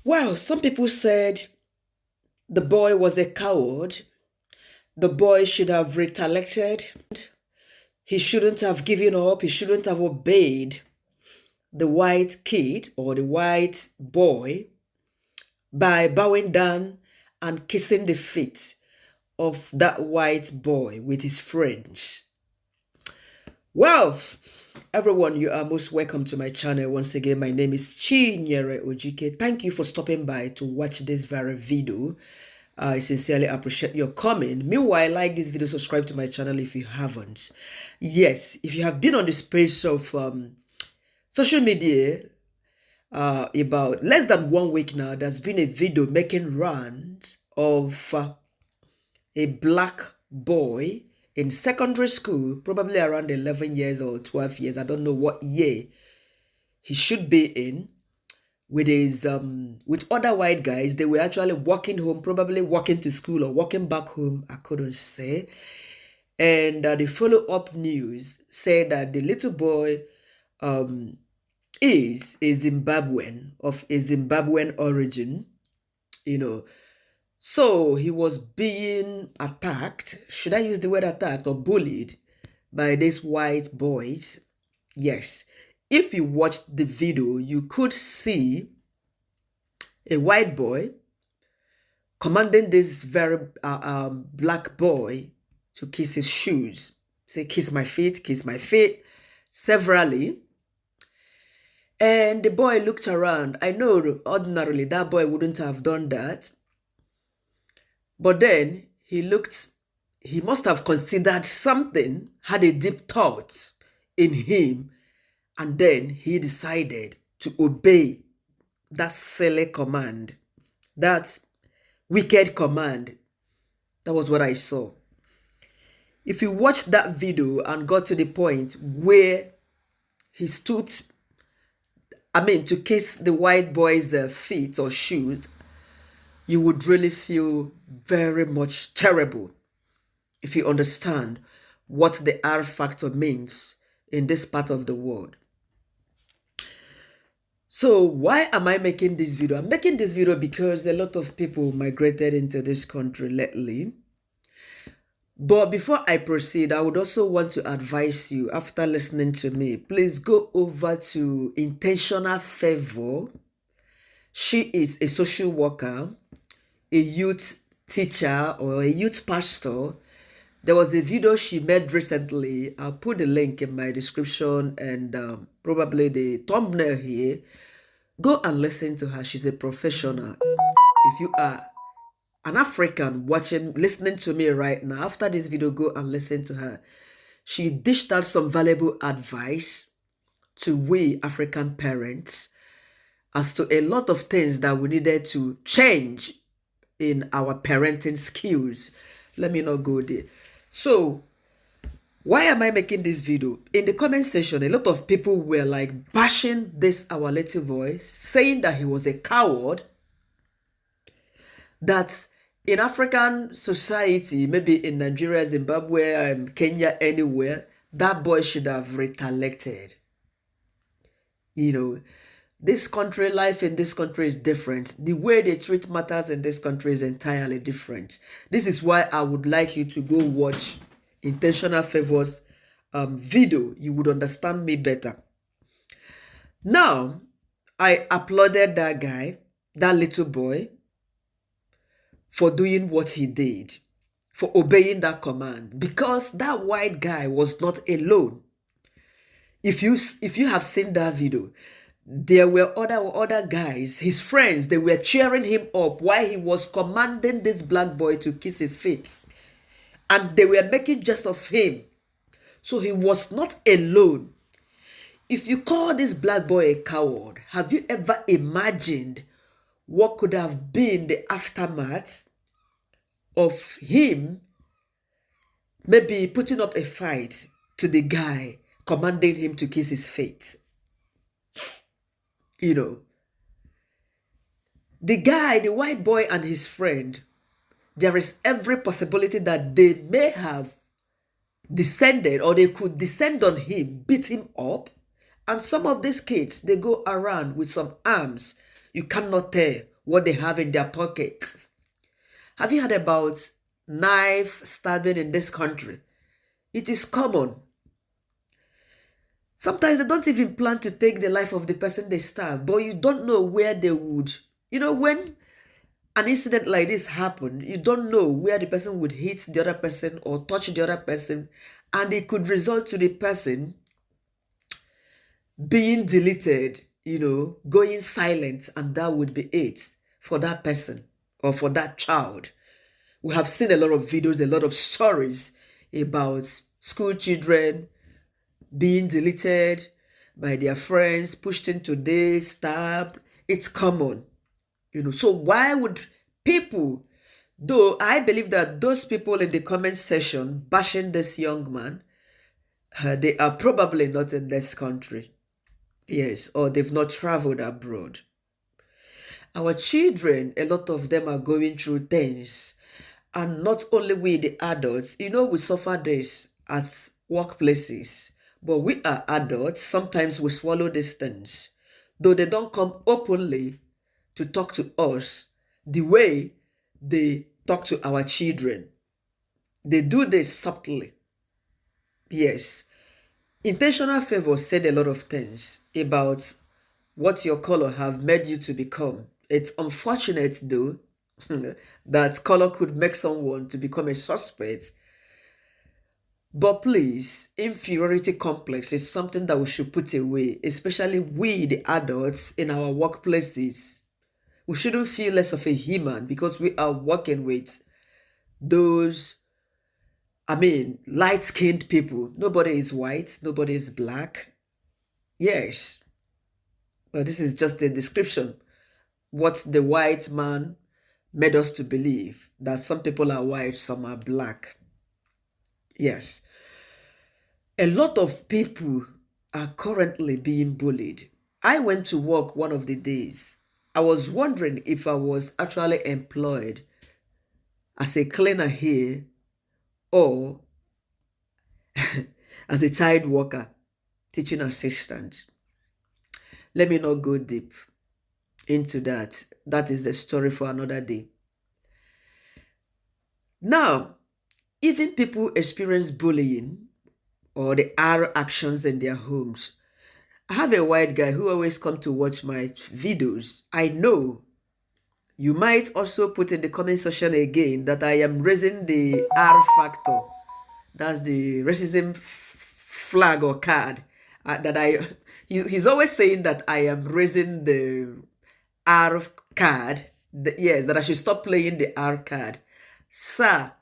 Well, some people said the boy was a coward. The boy should have retaliated. He shouldn't have given up. He shouldn't have obeyed the white kid or the white boy by bowing down and kissing the feet of that white boy with his friends. Well, everyone, you are most welcome to my channel. Once again, my name is Chinyere Ojike. Thank you for stopping by to watch this very video. I sincerely appreciate your comment. Meanwhile, like this video, subscribe to my channel if you haven't. Yes, if you have been on the space of social media about less than 1 week now, there's been a video making rounds of a black boy in secondary school, probably around 11 years or 12 years. I don't know what year he should be in, with his with other white guys. They were actually walking home, probably walking to school or walking back home, I couldn't say. And the follow-up news said that the little boy is a Zimbabwean, of a Zimbabwean origin, you know. So he was being attacked, should I use the word attacked, or bullied by these white boys. Yes, if you watched the video, you could see a white boy commanding this very black boy to kiss his shoes. Say, kiss my feet, severally. And the boy looked around. I know ordinarily that boy wouldn't have done that. But then he must have considered something, had a deep thought in him, and then he decided to obey that silly command, that wicked command. That was what I saw. If you watched that video and got to the point where he stooped, to kiss the white boy's feet or shoes, you would really feel very much terrible if you understand what the R factor means in this part of the world. So why am I making this video? I'm making this video because a lot of people migrated into this country lately. But before I proceed, I would also want to advise you, after listening to me, please go over to Intentional Favor. She is a social worker, a youth teacher, or a youth pastor. There was a video she made recently. I'll put the link in my description and probably the thumbnail here. Go and listen to her. She's a professional. If you are an African listening to me right now, after this video, go and listen to her. She dished out some valuable advice to we African parents as to a lot of things that we needed to change in our parenting skills. Let me not go there. So, why am I making this video? In the comment section, a lot of people were like bashing this our little boy, saying that he was a coward, that in African society, maybe in Nigeria, Zimbabwe, Kenya, anywhere, that boy should have retaliated. You know, this country, life in this country is different. The way they treat matters in this country is entirely different. This is why I would like you to go watch Intentional Favors video. You would understand me better. Now, I applauded that guy, that little boy, for doing what he did, for obeying that command, because that white guy was not alone. If you have seen that video, there were other guys, his friends, they were cheering him up while he was commanding this black boy to kiss his feet. And they were making jest of him. So he was not alone. If you call this black boy a coward, have you ever imagined what could have been the aftermath of him maybe putting up a fight to the guy, commanding him to kiss his feet? You know, the guy, the white boy and his friend, there is every possibility that they may have descended, or they could descend on him, beat him up. And some of these kids, they go around with some arms. You cannot tell what they have in their pockets. Have you heard about knife stabbing in this country? It is common. Sometimes they don't even plan to take the life of the person they stab, but you don't know where they would. When an incident like this happened, you don't know where the person would hit the other person or touch the other person, and it could result to the person being deleted, going silent, and that would be it for that person or for that child. We have seen a lot of videos, a lot of stories about school children being deleted by their friends, pushed into this, stabbed. It's common. So why would people, though I believe that those people in the comment section bashing this young man, they are probably not in this country. Yes, or they've not traveled abroad. Our children, a lot of them are going through things. And not only we, the adults, we suffer this at workplaces. But we are adults, sometimes we swallow these things. Though they don't come openly to talk to us the way they talk to our children. They do this subtly. Yes. Intentional favor said a lot of things about what your color have made you to become. It's unfortunate though that color could make someone to become a suspect. But please, inferiority complex is something that we should put away, especially we, the adults in our workplaces. We shouldn't feel less of a human because we are working with those, light-skinned people. Nobody is white, nobody is black. Yes. Well, this is just a description. What the white man made us to believe, that some people are white, some are black. Yes. A lot of people are currently being bullied. I went to work one of the days. I was wondering if I was actually employed as a cleaner here or as a child worker, teaching assistant. Let me not go deep into that. That is the story for another day. Now, even people experience bullying or the R actions in their homes. I have a white guy who always come to watch my videos. I know you might also put in the comment section again that I am raising the R factor. That's the racism flag or card. He's always saying that I am raising the R card. Yes, that I should stop playing the R card. Sir,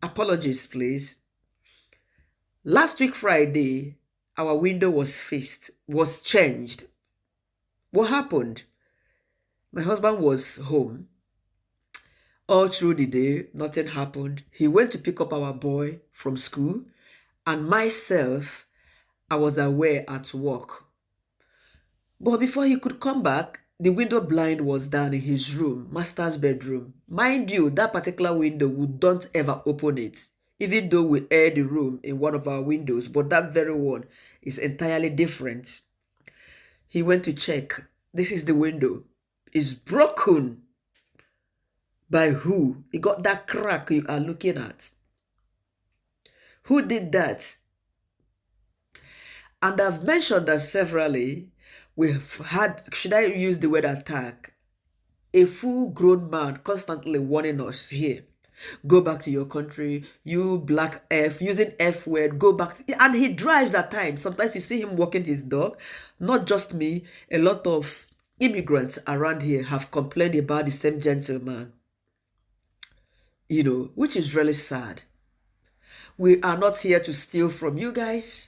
apologies, please. Last week Friday, our window was changed. What happened? My husband was home all through the day. Nothing happened. He went to pick up our boy from school, and myself, I was away at work. But before he could come back, the window blind was down in his room, master's bedroom. Mind you, that particular window, we don't ever open it, even though we air the room in one of our windows, but that very one is entirely different. He went to check. This is the window. It's broken. By who? He got that crack you are looking at. Who did that? And I've mentioned that severally. We've had, should I use the word attack? A full-grown man constantly warning us here. Go back to your country, you black F, using F word, go back. And he drives at times. Sometimes you see him walking his dog. Not just me, a lot of immigrants around here have complained about the same gentleman. Which is really sad. We are not here to steal from you guys.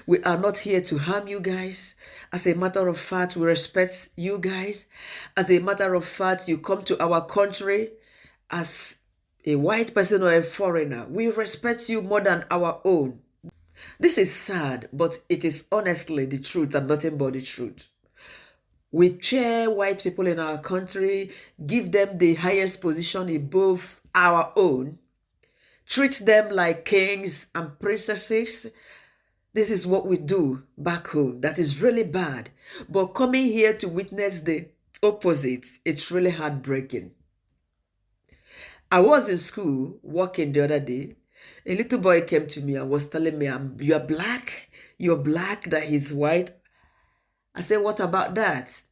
We are not here to harm you guys. As a matter of fact, we respect you guys. As a matter of fact, you come to our country as a white person or a foreigner. We respect you more than our own. This is sad, but it is honestly the truth and nothing but the truth. We cheer white people in our country, give them the highest position above our own, treat them like kings and princesses. This is what we do back home. That is really bad. But coming here to witness the opposite. It's really heartbreaking. I was in school working the other day. A little boy came to me and was telling me, "You're black. You're black, that he's white." I said, "What about that?"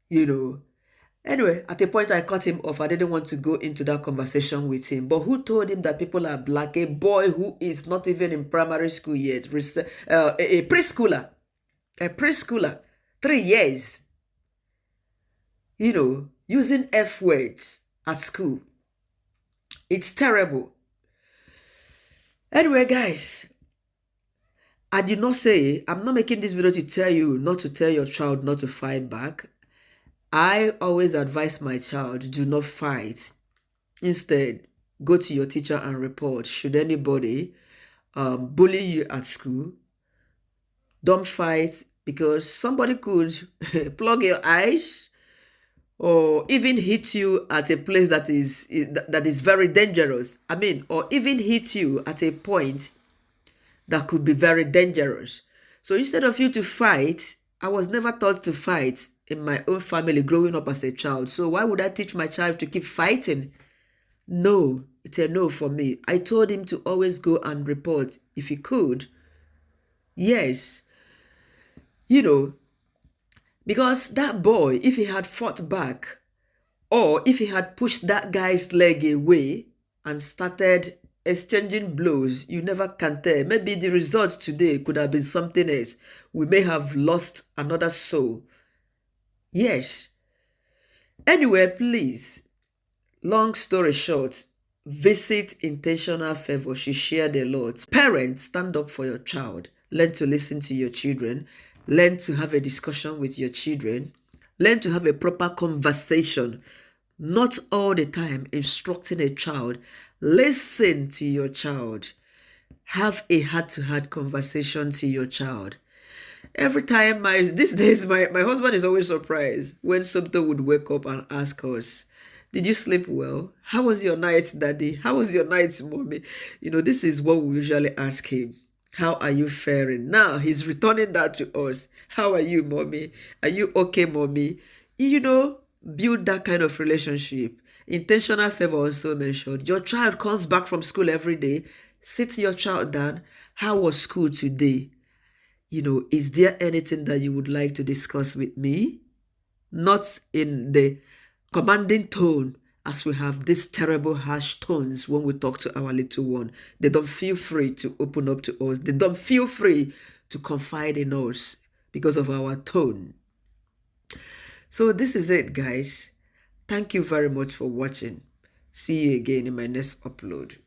You know. Anyway, at a point I cut him off. I didn't want to go into that conversation with him. But who told him that people are black? A boy who is not even in primary school yet. A preschooler. A preschooler. 3 years. You know, using F words at school. It's terrible. Anyway, guys, I did not say, I'm not making this video to tell you not to tell your child not to fight back. I always advise my child, do not fight. Instead, go to your teacher and report. Should anybody bully you at school, don't fight, because somebody could plug your eyes or even hit you at a place that is very dangerous. I mean, or even hit you at a point that could be very dangerous. So instead of you to fight, I was never taught to fight in my own family growing up as a child. So why would I teach my child to keep fighting? No, it's a no for me. I told him to always go and report if he could. Yes. You know, because that boy, if he had fought back, or if he had pushed that guy's leg away and started exchanging blows, you never can tell. Maybe the result today could have been something else. We may have lost another soul. Yes. Anyway, please, long story short, visit Intentional Favor. She shared a lot. Parents, stand up for your child. Learn to listen to your children. Learn to have a discussion with your children. Learn to have a proper conversation. Not all the time instructing a child. Listen to your child. Have a heart-to-heart conversation to your child. Every time these days, my husband is always surprised when something would wake up and ask us, "Did you sleep well? How was your night, daddy? How was your night, mommy?" You know, this is what we usually ask him. How are you faring? Now he's returning that to us. How are you, mommy? Are you okay, mommy? You know, build that kind of relationship. Intentional Favor also mentioned, your child comes back from school every day. Sit your child down. How was school today? You know, is there anything that you would like to discuss with me? Not in the commanding tone, as we have these terrible harsh tones when we talk to our little one. They don't feel free to open up to us. They don't feel free to confide in us because of our tone. So this is it, guys. Thank you very much for watching. See you again in my next upload.